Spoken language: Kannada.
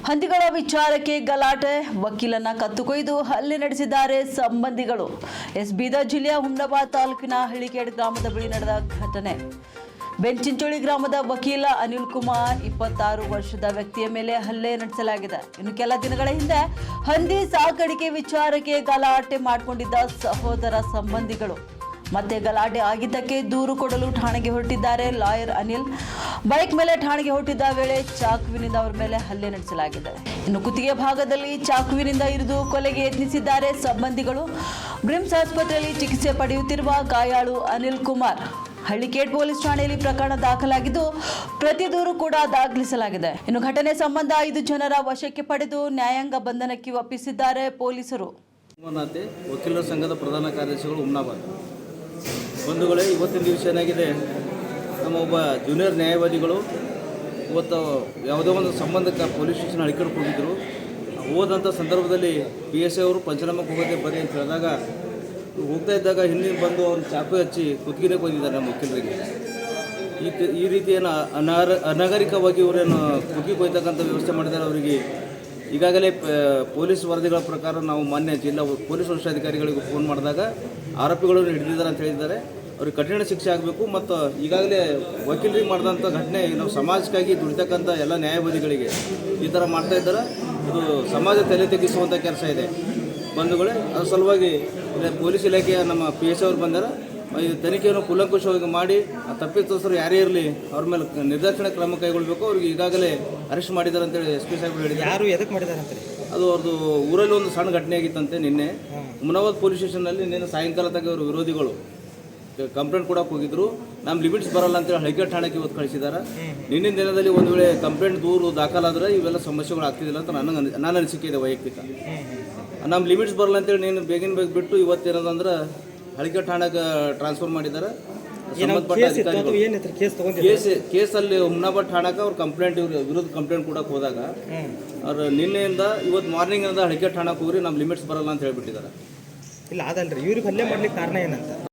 ಹಂದಿಗಳ ವಿಚಾರಕ್ಕೆ ಗಲಾಟೆ, ವಕೀಲನ ಕತ್ತುಕೊಯ್ದು ಹಲ್ಲೆ ನಡೆಸಿದ್ದಾರೆ ಸಂಬಂಧಿಗಳು. ಬೀದರ್ ಜಿಲ್ಲೆಯ ಹುಮ್ನಾಬಾದ್ ತಾಲೂಕಿನ ಹಳ್ಳಿಕೇಡ್ ಗ್ರಾಮದ ಬಳಿ ನಡೆದ ಘಟನೆ. ಬೆಂಚಿಂಚೋಳಿ ಗ್ರಾಮದ ವಕೀಲ ಅನಿಲ್ ಕುಮಾರ್ 26 ವರ್ಷದ ವ್ಯಕ್ತಿಯ ಮೇಲೆ ಹಲ್ಲೆ ನಡೆಸಲಾಗಿದೆ. ಇನ್ನು ಕೆಲ ದಿನಗಳ ಹಿಂದೆ ಹಂದಿ ಸಾಕಾಣಿಕೆ ವಿಚಾರಕ್ಕೆ ಗಲಾಟೆ ಮಾಡಿಕೊಂಡಿದ್ದ ಸಹೋದರ ಸಂಬಂಧಿಗಳು ಮತ್ತೆ ಗಲಾಟೆ ಆಗಿದ್ದಕ್ಕೆ ದೂರು ಕೊಡಲು ಠಾಣೆಗೆ ಹೊರಟಿದ್ದಾರೆ ಲಾಯರ್ ಅನಿಲ್. ಬೈಕ್ ಮೇಲೆ ಠಾಣೆಗೆ ಹೊರಟಿದ್ದ ವೇಳೆ ಚಾಕುವಿನಿಂದ ಅವರ ಮೇಲೆ ಹಲ್ಲೆ ನಡೆಸಲಾಗಿದೆ. ಇನ್ನು ಕುತ್ತಿಗೆ ಭಾಗದಲ್ಲಿ ಚಾಕುವಿನಿಂದ ಇರಿದು ಕೊಲೆಗೆ ಯತ್ನಿಸಿದ್ದಾರೆ ಸಂಬಂಧಿಗಳು. ಬ್ರಿಮ್ಸ್ ಆಸ್ಪತ್ರೆಯಲ್ಲಿ ಚಿಕಿತ್ಸೆ ಪಡೆಯುತ್ತಿರುವ ಗಾಯಾಳು ಅನಿಲ್ ಕುಮಾರ್. ಹಳ್ಳಿಕೇಡ್ ಪೊಲೀಸ್ ಠಾಣೆಯಲ್ಲಿ ಪ್ರಕರಣ ದಾಖಲಾಗಿದ್ದು ಪ್ರತಿ ದೂರು ಕೂಡ ದಾಖಲಿಸಲಾಗಿದೆ. ಇನ್ನು ಘಟನೆ ಸಂಬಂಧ 5 ಜನರ ವಶಕ್ಕೆ ಪಡೆದು ನ್ಯಾಯಾಂಗ ಬಂಧನಕ್ಕೆ ಒಪ್ಪಿಸಿದ್ದಾರೆ ಪೊಲೀಸರು. ವಕೀಲರ ಸಂಘದ ಪ್ರಧಾನ ಕಾರ್ಯದರ್ಶಿಗಳು ಹುಮ್ನಾಬಾದ್. ಬಂಧುಗಳೇ, ಇವತ್ತಿನ ದಿವಸ ಏನಾಗಿದೆ, ನಮ್ಮ ಒಬ್ಬ ಜೂನಿಯರ್ ನ್ಯಾಯವಾದಿಗಳು ಇವತ್ತು ಯಾವುದೋ ಒಂದು ಸಂಬಂಧಕ್ಕೆ ಪೊಲೀಸ್ ಸ್ಟೇಷನ್ ಹಳ್ಳಿಕೇಡ್ಗೆ ಹೋಗಿದ್ದರು. ಹೋದಂಥ ಸಂದರ್ಭದಲ್ಲಿ PSI ಅವರು ಪಂಚನಾಮಕ್ಕೆ ಹೋಗೋದೇ ಬರೀ ಅಂತ ಹೇಳಿದಾಗ ಹೋಗ್ತಾ ಇದ್ದಾಗ ಹಿಂದೆ ಬಂದು ಅವ್ರು ಚಾಕು ಹಚ್ಚಿ ಕುತ್ತಿಗೆನೇ ಕೊಯ್ದಿದ್ದಾರೆ ನಮ್ಮ ವಕೀಲರಿಗೆ. ಈ ರೀತಿ ಏನು ಅನಾಗರಿಕವಾಗಿ ಇವರೇನು ಕುತ್ತಿಗೆ ಕೊಯ್ತಕ್ಕಂಥ ವ್ಯವಸ್ಥೆ ಮಾಡಿದ್ದಾರೆ. ಅವರಿಗೆ ಈಗಾಗಲೇ ಪೊಲೀಸ್ ವರದಿಗಳ ಪ್ರಕಾರ ನಾವು ಮಾನ್ಯ ಜಿಲ್ಲಾ ಪೊಲೀಸ್ ವರಿಷ್ಠಾಧಿಕಾರಿಗಳಿಗೆ ಫೋನ್ ಮಾಡಿದಾಗ ಆರೋಪಿಗಳನ್ನು ಹಿಡಿದಿದ್ದಾರೆ ಅಂತ ಹೇಳಿದ್ದಾರೆ. ಅವ್ರಿಗೆ ಕಠಿಣ ಶಿಕ್ಷೆ ಆಗಬೇಕು. ಮತ್ತು ಈಗಾಗಲೇ ವಕೀಲರಿಗೆ ಮಾಡಿದಂಥ ಘಟನೆ ನಾವು ಸಮಾಜಕ್ಕಾಗಿ ದುಡಿತಕ್ಕಂಥ ಎಲ್ಲ ನ್ಯಾಯವಾದಿಗಳಿಗೆ ಈ ಥರ ಮಾಡ್ತಾ ಇದ್ದಾರೆ. ಇದು ಸಮಾಜ ತಲೆ ತೆಗೆಸುವಂಥ ಕೆಲಸ ಇದೆ ಬಂಧುಗಳೇ. ಅದರ ಸಲುವಾಗಿ ಪೊಲೀಸ್ ಇಲಾಖೆಯ ನಮ್ಮ PSI ಅವರು ಬಂದರೆ ಈ ತನಿಖೆಯನ್ನು ಕೂಲಂಕುಷವಾಗಿ ಮಾಡಿ ಆ ತಪ್ಪಿತಸ್ಥರು ಯಾರೇ ಇರಲಿ ಅವ್ರ ಮೇಲೆ ನಿರ್ದಾಕ್ಷಿಣ್ಯ ಕ್ರಮ ಕೈಗೊಳ್ಳಬೇಕು. ಅವ್ರಿಗೆ ಈಗಾಗಲೇ ಅರೆಸ್ಟ್ ಮಾಡಿದ್ದಾರೆ ಅಂತೇಳಿ SP ಸಾಹೇಬರು ಹೇಳಿದ್ದಾರೆ. ಯಾರು ಎದಕ್ಕೆ ಮಾಡಿದ್ದಾರೆ ಅಂತ? ಅದು ಅವ್ರದ್ದು ಊರಲ್ಲಿ ಒಂದು ಸಣ್ಣ ಘಟನೆ ಆಗಿತ್ತಂತೆ. ನಿನ್ನೆ ಹುಮ್ನಾಬಾದ್ ಪೊಲೀಸ್ ಸ್ಟೇಷನ್ನಲ್ಲಿ ನಿನ್ನೆ ಸಾಯಂಕಾಲ ತನಕ ಅವರು ವಿರೋಧಿಗಳು ಕಂಪ್ಲೇಂಟ್ ಕೊಡೋಕೆ ಹೋಗಿದ್ರು. ನಮ್ಮ ಲಿಮಿಟ್ಸ್ ಬರಲ್ಲ ಅಂತೇಳಿ ಹಳ್ಳಿಕೇಡ್ ಠಾಣೆಗೆ ಇವತ್ತು ಕಳಿಸಿದ್ದಾರೆ. ನಿನ್ನಿನ ದಿನದಲ್ಲಿ ಒಂದು ವೇಳೆ ಕಂಪ್ಲೇಂಟ್ ದೂರು ದಾಖಲಾದರೆ ಇವೆಲ್ಲ ಸಮಸ್ಯೆಗಳು ಆಗ್ತಿದ್ದಿಲ್ಲ ಅಂತ ನನ್ನ ಅನಿಸಿಕೆ ಇದೆ ವೈಯಕ್ತಿಕ. ನಮ್ಮ ಲಿಮಿಟ್ಸ್ ಬರಲ್ಲ ಅಂತೇಳಿ ನೀನು ಬೇಗ ಬಿಟ್ಟು ಇವತ್ತೇನದಂದ್ರೆ ಹಳ್ಳಿಕೇಡ್ ಠಾಣೆಗೆ ಟ್ರಾನ್ಸ್ಫರ್ ಮಾಡಿದ್ದಾರೆ. ಸಂಬಂಧಪಟ್ಟ ಅಧಿಕಾರಿಗಳು ಕೇಸಲ್ಲಿ ಹುಮ್ನಾಬಾದ್ ಠಾಣೆಗೆ ಅವ್ರು ಕಂಪ್ಲೇಂಟ್ ವಿರುದ್ಧ ಕಂಪ್ಲೇಂಟ್ ಕೊಡೋಕೆ ಹೋದಾಗ ಅವ್ರು ನಿನ್ನೆಯಿಂದ ಇವತ್ತು ಮಾರ್ನಿಂಗಿಂದ ಹಳ್ಳಿಕೇಡ್ ಠಾಣೆಗೆ ಹೋಗ್ರಿ ನಮ್ಮ ಲಿಮಿಟ್ಸ್ ಬರಲ್ಲ ಅಂತ ಹೇಳ್ಬಿಟ್ಟಿದ್ದಾರೆ. ಇಲ್ಲ ಅದಲ್ರಿ, ಇವ್ರಿಗೆ ಹಲ್ಲೆ ಮಾಡ್ಲಿಕ್ಕೆ ಕಾರಣ ಏನಂತ?